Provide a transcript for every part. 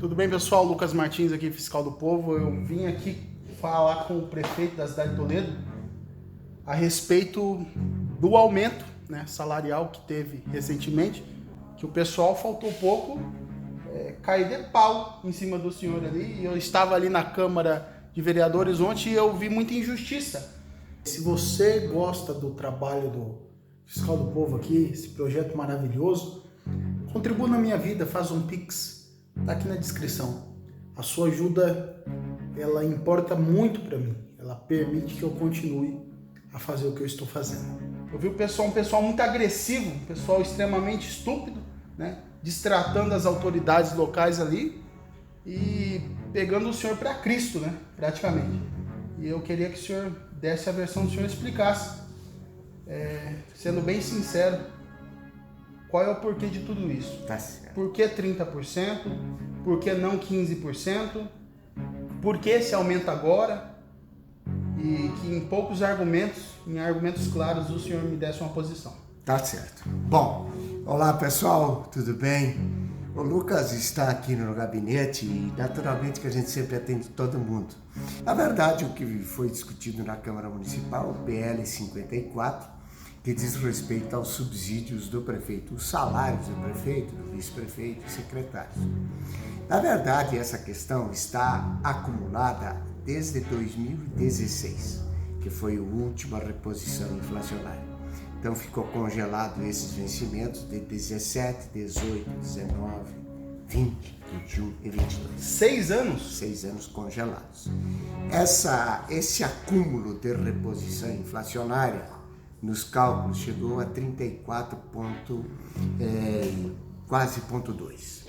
Tudo bem, pessoal? Lucas Martins aqui, fiscal do povo. Eu vim aqui falar com o prefeito da cidade de Toledo a respeito do aumento, salarial que teve recentemente, que o pessoal faltou pouco cair de pau em cima do senhor ali. E eu estava ali na Câmara de Vereadores ontem e eu vi muita injustiça. Se você gosta do trabalho do fiscal do povo aqui, esse projeto maravilhoso, contribua na minha vida, faz um Pix. Tá aqui na descrição. A sua ajuda, ela importa muito para mim. Ela permite que eu continue a fazer o que eu estou fazendo. Eu vi um pessoal muito agressivo, um pessoal extremamente estúpido, destratando as autoridades locais ali e pegando o senhor para Cristo, praticamente. E eu queria que o senhor desse a versão do senhor e explicasse, sendo bem sincero, qual é o porquê de tudo isso? Tá certo. Por que 30%? Por que não 15%? Por que esse aumento agora? E que em poucos argumentos, em argumentos claros, o senhor me desse uma posição. Tá certo. Bom, olá pessoal, tudo bem? O Lucas está aqui no gabinete e naturalmente que a gente sempre atende todo mundo. Na verdade, o que foi discutido na Câmara Municipal, o PL 54, que diz respeito aos subsídios do prefeito, os salários do prefeito, do vice-prefeito e secretários. Na verdade, essa questão está acumulada desde 2016, que foi a última reposição inflacionária. Então ficou congelado esses vencimentos de 17, 18, 19, 20, 21 e 22. 6 anos? 6 anos congelados. Esse acúmulo de reposição inflacionária nos cálculos chegou a 34 quase 0,2.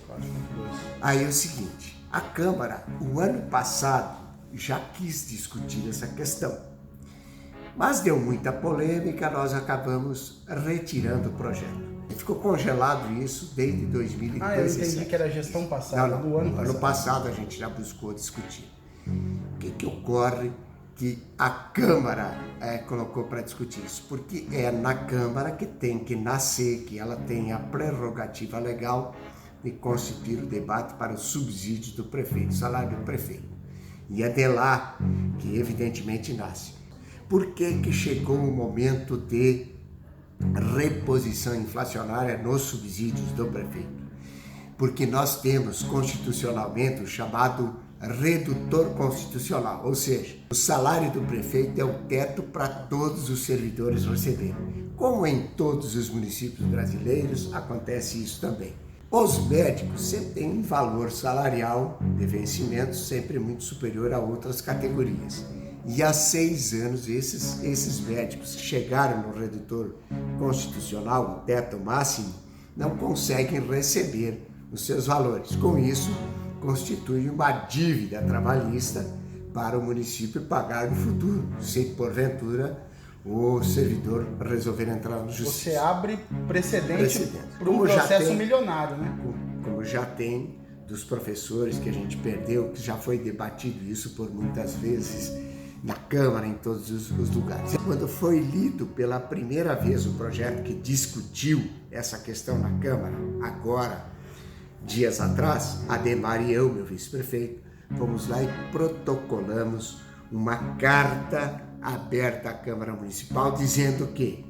Aí é o seguinte, a Câmara, o ano passado, já quis discutir essa questão, mas deu muita polêmica, nós acabamos retirando o projeto. Ficou congelado isso desde 2017. Ah, eu entendi que era a gestão passada, do ano passado. Ano passado a gente já buscou discutir. O que ocorre que a Câmara colocou para discutir isso? Porque é na Câmara que tem que nascer, que ela tem a prerrogativa legal de constituir o debate para os subsídios do prefeito, salário do prefeito. E é de lá que evidentemente nasce. Por que chegou o momento de reposição inflacionária nos subsídios do prefeito? Porque nós temos constitucionalmente o chamado redutor constitucional, ou seja, o salário do prefeito é o teto para todos os servidores receberem. Como em todos os municípios brasileiros, acontece isso também. Os médicos sempre têm um valor salarial de vencimento sempre muito superior a outras categorias. E há 6 anos, esses médicos que chegaram no redutor constitucional, o teto máximo, não conseguem receber os seus valores. Com isso, constitui uma dívida trabalhista para o município pagar no futuro, se porventura o servidor resolver entrar no justiça. Você abre precedente para um processo milionário, Como já tem dos professores que a gente perdeu, que já foi debatido isso por muitas vezes na Câmara, em todos os lugares. Quando foi lido pela primeira vez o projeto que discutiu essa questão na Câmara, agora, dias atrás, Ademar e eu, meu vice-prefeito, fomos lá e protocolamos uma carta aberta à Câmara Municipal dizendo que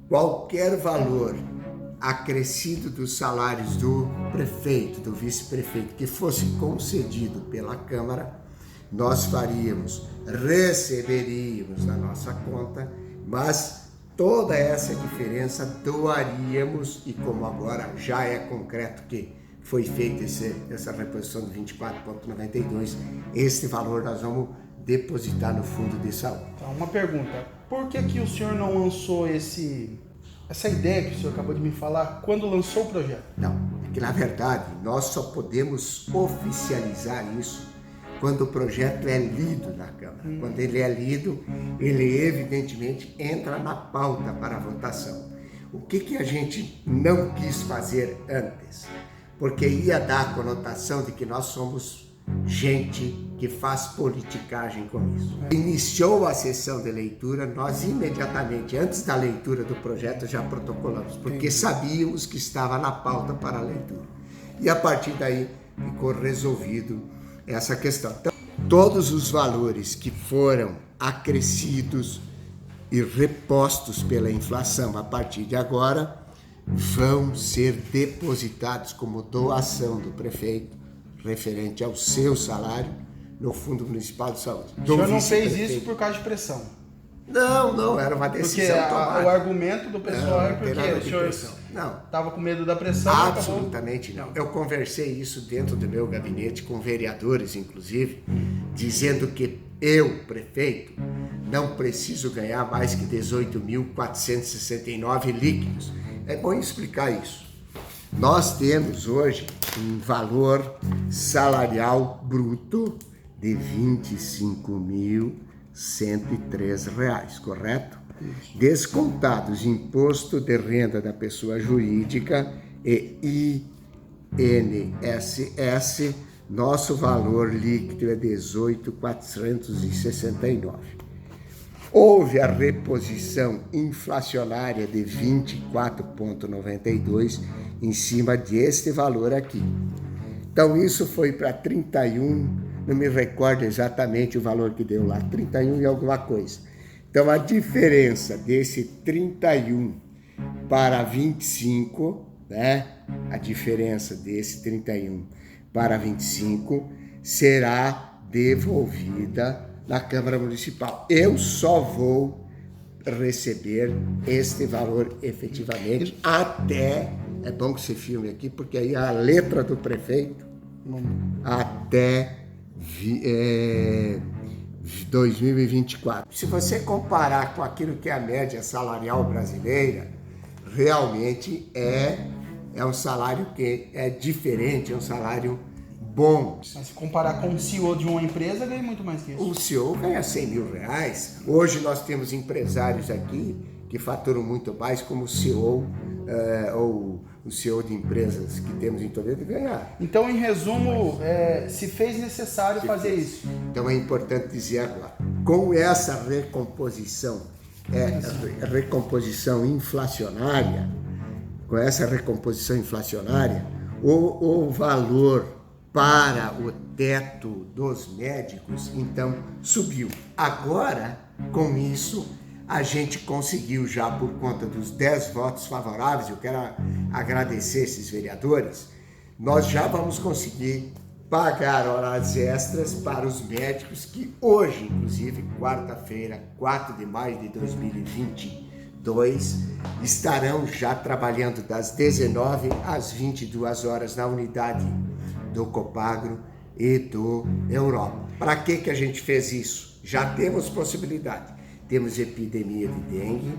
qualquer valor acrescido dos salários do prefeito, do vice-prefeito, que fosse concedido pela Câmara, nós receberíamos na nossa conta, mas toda essa diferença doaríamos, e como agora já é concreto que foi feita essa reposição de 24,92, esse valor nós vamos depositar no fundo de saúde. Então, uma pergunta, por que o senhor não lançou essa ideia que o senhor acabou de me falar quando lançou o projeto? Não, é que na verdade nós só podemos oficializar isso quando o projeto é lido na Câmara. Quando ele é lido, ele evidentemente entra na pauta para a votação. O que a gente não quis fazer antes? Porque ia dar a conotação de que nós somos gente que faz politicagem com isso. Iniciou a sessão de leitura, nós imediatamente, antes da leitura do projeto, já protocolamos, porque sabíamos que estava na pauta para a leitura. E a partir daí, ficou resolvido essa questão. Então, todos os valores que foram acrescidos e repostos pela inflação a partir de agora vão ser depositados como doação do prefeito referente ao seu salário no Fundo Municipal de Saúde. O senhor não fez isso por causa de pressão? Não, era uma decisão tomada. O argumento do pessoal é porque o senhor estava com medo da pressão. Absolutamente não. Eu conversei isso dentro do meu gabinete com vereadores, inclusive, dizendo que eu, prefeito, não preciso ganhar mais que 18.469 líquidos. É bom explicar isso. Nós temos hoje um valor salarial bruto de R$ 25.103, correto? Descontados imposto de renda da pessoa jurídica e INSS, nosso valor líquido é 18.469. Houve a reposição inflacionária de 24,92 em cima deste valor aqui. Então isso foi para 31, não me recordo exatamente o valor que deu lá, 31 e alguma coisa. Então a diferença desse 31 para 25, né? A diferença desse 31 para 25 será devolvida na Câmara Municipal. Eu só vou receber este valor efetivamente até, é bom que você filme aqui, porque aí a letra do prefeito, até 2024. Se você comparar com aquilo que é a média salarial brasileira, realmente é um salário que é diferente, é um salário bom. Mas se comparar com o CEO de uma empresa, ganha muito mais que isso. O CEO ganha R$100 mil. Hoje nós temos empresários aqui que faturam muito mais, como o CEO ou o CEO de empresas que temos em Toledo ganhar. Então, em resumo, se fez necessário fazer isso. Então é importante dizer agora, com essa recomposição inflacionária, o valor para o teto dos médicos, então, subiu. Agora, com isso, a gente conseguiu já, por conta dos 10 votos favoráveis, eu quero agradecer esses vereadores, nós já vamos conseguir pagar horas extras para os médicos que hoje, inclusive, quarta-feira, 4 de maio de 2022, estarão já trabalhando das 19 às 22 horas na unidade do Copagro e do Europa. Para que a gente fez isso? Já temos possibilidade. Temos epidemia de dengue,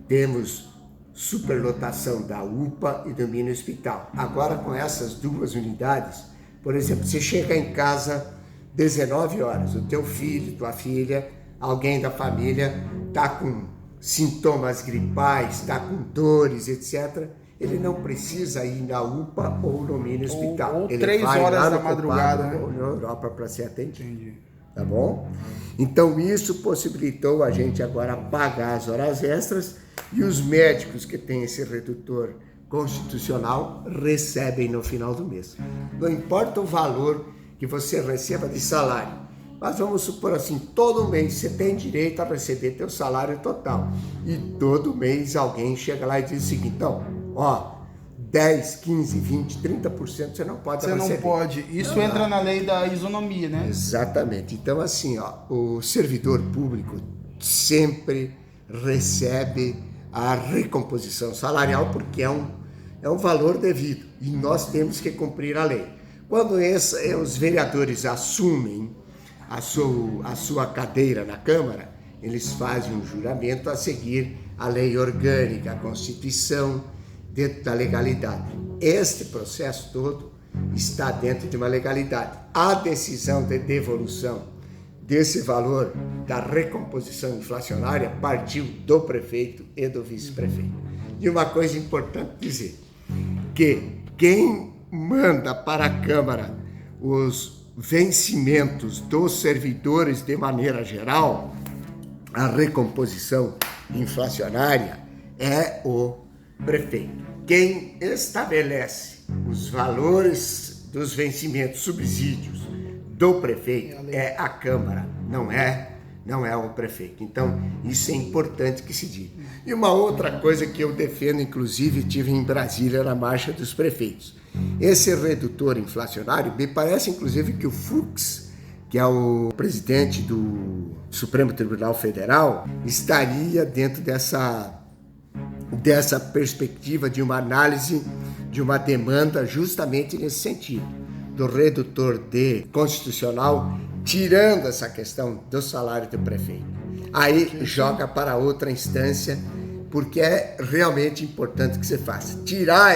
temos superlotação da UPA e do mini hospital. Agora, com essas duas unidades, por exemplo, você chega em casa 19 horas, o teu filho, tua filha, alguém da família está com sintomas gripais, está com dores, etc., ele não precisa ir na UPA ou no mini hospital. Ou ele 3 vai horas lá da no madrugada, Copagro, né? ou na Europa para ser atendido. Entendi. Tá bom? Então isso possibilitou a gente agora pagar as horas extras e os médicos que têm esse redutor constitucional recebem no final do mês. Não importa o valor que você receba de salário, mas vamos supor assim, todo mês você tem direito a receber teu salário total. E todo mês alguém chega lá e diz o seguinte, então, 10, 15, 20, 30% você não pode receber. Você não pode. Isso entra na lei da isonomia, né? Exatamente. Então, assim, o servidor público sempre recebe a recomposição salarial porque é um valor devido e nós temos que cumprir a lei. Quando os vereadores assumem a sua cadeira na Câmara, eles fazem um juramento a seguir a lei orgânica, a Constituição, dentro da legalidade. Este processo todo está dentro de uma legalidade. A decisão de devolução desse valor da recomposição inflacionária partiu do prefeito e do vice-prefeito. E uma coisa importante dizer, que quem manda para a Câmara os vencimentos dos servidores de maneira geral, a recomposição inflacionária é o prefeito. Quem estabelece os valores dos vencimentos, subsídios do prefeito é a Câmara, não é o prefeito. Então, isso é importante que se diga. E uma outra coisa que eu defendo, inclusive, tive em Brasília na Marcha dos Prefeitos. Esse redutor inflacionário, me parece, inclusive, que o Fux, que é o presidente do Supremo Tribunal Federal, estaria dentro dessa perspectiva de uma análise de uma demanda justamente nesse sentido, do redutor constitucional, tirando essa questão do salário do prefeito. Aí joga para outra instância, porque é realmente importante que você faça. Tirar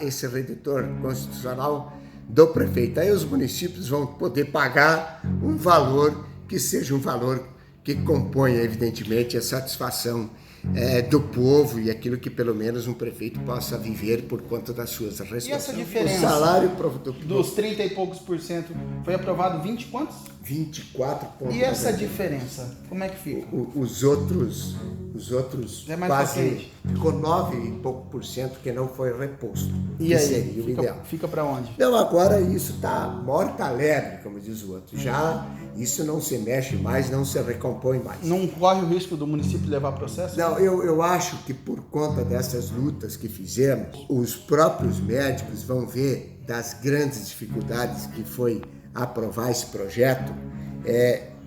esse redutor constitucional do prefeito. Aí os municípios vão poder pagar um valor que seja um valor que componha, evidentemente, a satisfação do povo e aquilo que pelo menos um prefeito possa viver por conta das suas responsabilidades. E essa diferença? O salário dos 30 e poucos por cento foi aprovado 20 e quantos? 24,9%. E essa diferença, como é que fica? Os outros É mais quase ficou 9 e pouco por cento que não foi reposto. E que aí, seria o ideal. Fica para onde? Não, agora isso está morta lebre, como diz o outro. Já isso não se mexe mais, não se recompõe mais. Não corre o risco do município levar processo? Não, eu acho que por conta dessas lutas que fizemos, os próprios médicos vão ver das grandes dificuldades que foi aprovar esse projeto.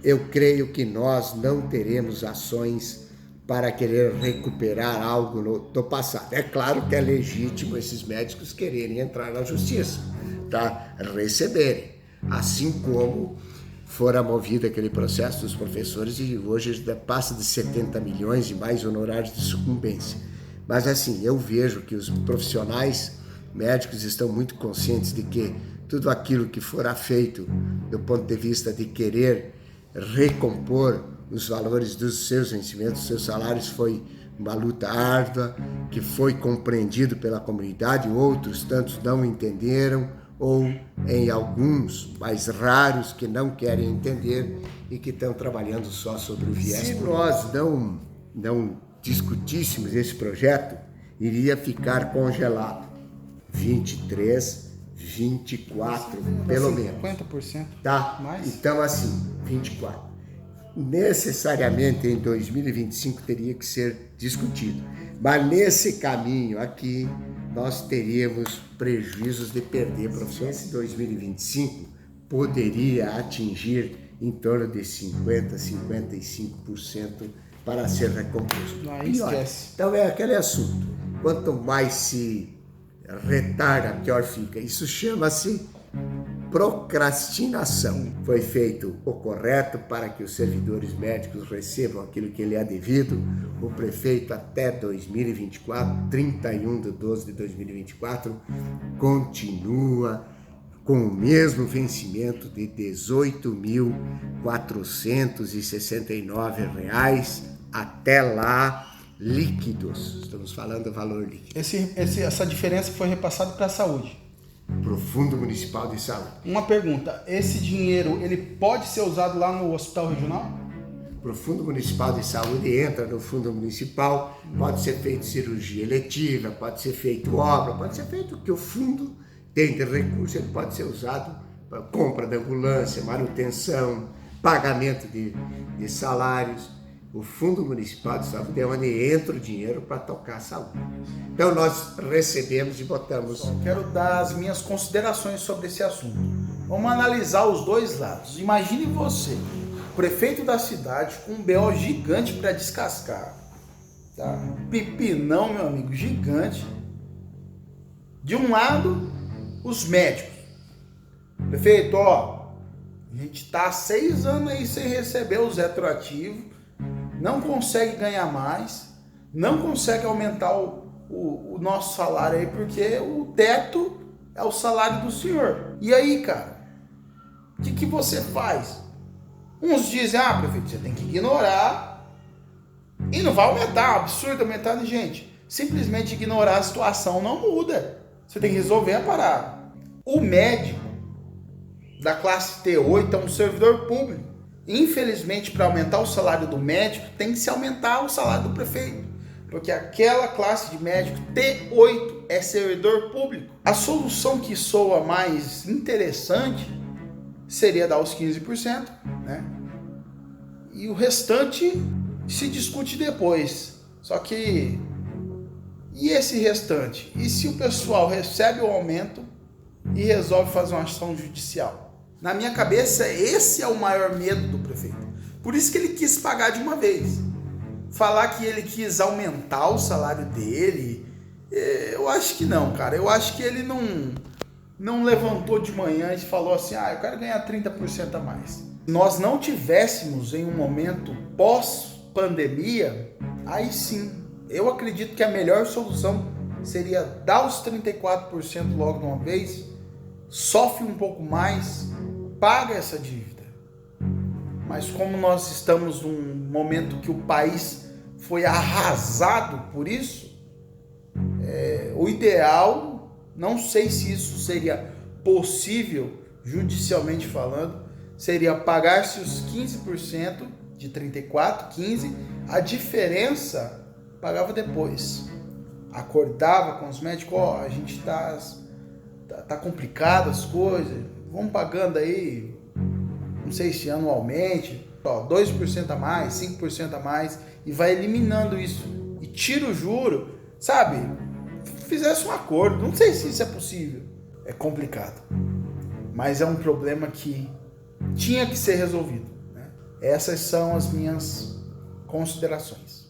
Eu creio que nós não teremos ações para querer recuperar algo do passado. É claro que é legítimo esses médicos quererem entrar na justiça, tá? Receberem, assim como fora movido aquele processo dos professores e hoje já passa de 70 milhões e mais honorários de sucumbência. Mas assim, eu vejo que os profissionais médicos estão muito conscientes de que tudo aquilo que fora feito do ponto de vista de querer recompor os valores dos seus vencimentos, seus salários, foi uma luta árdua, que foi compreendido pela comunidade, outros tantos não entenderam, ou em alguns mais raros que não querem entender e que estão trabalhando só sobre o viés. Se nós não discutíssemos esse projeto, iria ficar congelado 23, 24, pelo menos. 50%? Tá? Mais? Então, assim, 24. Necessariamente em 2025 teria que ser discutido. Mas nesse caminho aqui, nós teríamos prejuízos de perder profissões. Esse 2025 poderia atingir em torno de 50%, 55% para ser recomposto. Aí esquece. Então é aquele assunto. Quanto mais se retarda, pior fica. Isso chama-se procrastinação. Foi feito o correto para que os servidores médicos recebam aquilo que lhe é devido. O prefeito até 2024, 31/12/2024, continua com o mesmo vencimento de R$ 18.469 até lá, líquidos. Estamos falando do valor líquido. Essa diferença foi repassada para a saúde. Para o Fundo Municipal de Saúde. Uma pergunta, esse dinheiro ele pode ser usado lá no hospital regional? Para o Fundo Municipal de Saúde, entra no Fundo Municipal, pode ser feito cirurgia eletiva, pode ser feito obra, pode ser feito o que o fundo tem de recurso, ele pode ser usado para compra de ambulância, manutenção, pagamento de salários. O Fundo Municipal de Saúde é onde entra o dinheiro para tocar a saúde. Então nós recebemos e botamos. Quero dar as minhas considerações sobre esse assunto. Vamos analisar os dois lados. Imagine você, prefeito da cidade, com um BO gigante para descascar. Tá? Pipinão, meu amigo, gigante. De um lado, os médicos. Prefeito, a gente tá há 6 anos aí sem receber os retroativos, não consegue ganhar mais, não consegue aumentar o nosso salário aí, porque o teto é o salário do senhor. E aí, cara, o que você faz? Uns dizem, prefeito, você tem que ignorar e não vai aumentar, é um absurdo aumentar, gente. Simplesmente ignorar a situação não muda. Você tem que resolver a parada. O médico da classe T8 é um servidor público. Infelizmente, para aumentar o salário do médico, tem que se aumentar o salário do prefeito. porque aquela classe de médico T8 é servidor público. A solução que soa mais interessante seria dar os 15%, né? E o restante se discute depois. Só que, e esse restante? E se o pessoal recebe o aumento e resolve fazer uma ação judicial? Na minha cabeça, esse é o maior medo do prefeito. Por isso que ele quis pagar de uma vez. Falar que ele quis aumentar o salário dele, eu acho que não, cara. Eu acho que ele não levantou de manhã e falou assim, eu quero ganhar 30% a mais. Se nós não tivéssemos em um momento pós-pandemia, aí sim, eu acredito que a melhor solução seria dar os 34% logo de uma vez, sofre um pouco mais, paga essa dívida. Mas como nós estamos num momento que o país foi arrasado por isso, o ideal, não sei se isso seria possível, judicialmente falando, seria pagar-se os 15% de 34, 15%, a diferença pagava depois. Acordava com os médicos, a gente tá complicado as coisas, vamos pagando aí, não sei se anualmente, 2% a mais, 5% a mais, e vai eliminando isso, e tira o juro, sabe? Fizesse um acordo, não sei se isso é possível, é complicado, mas é um problema que tinha que ser resolvido, né? Essas são as minhas considerações.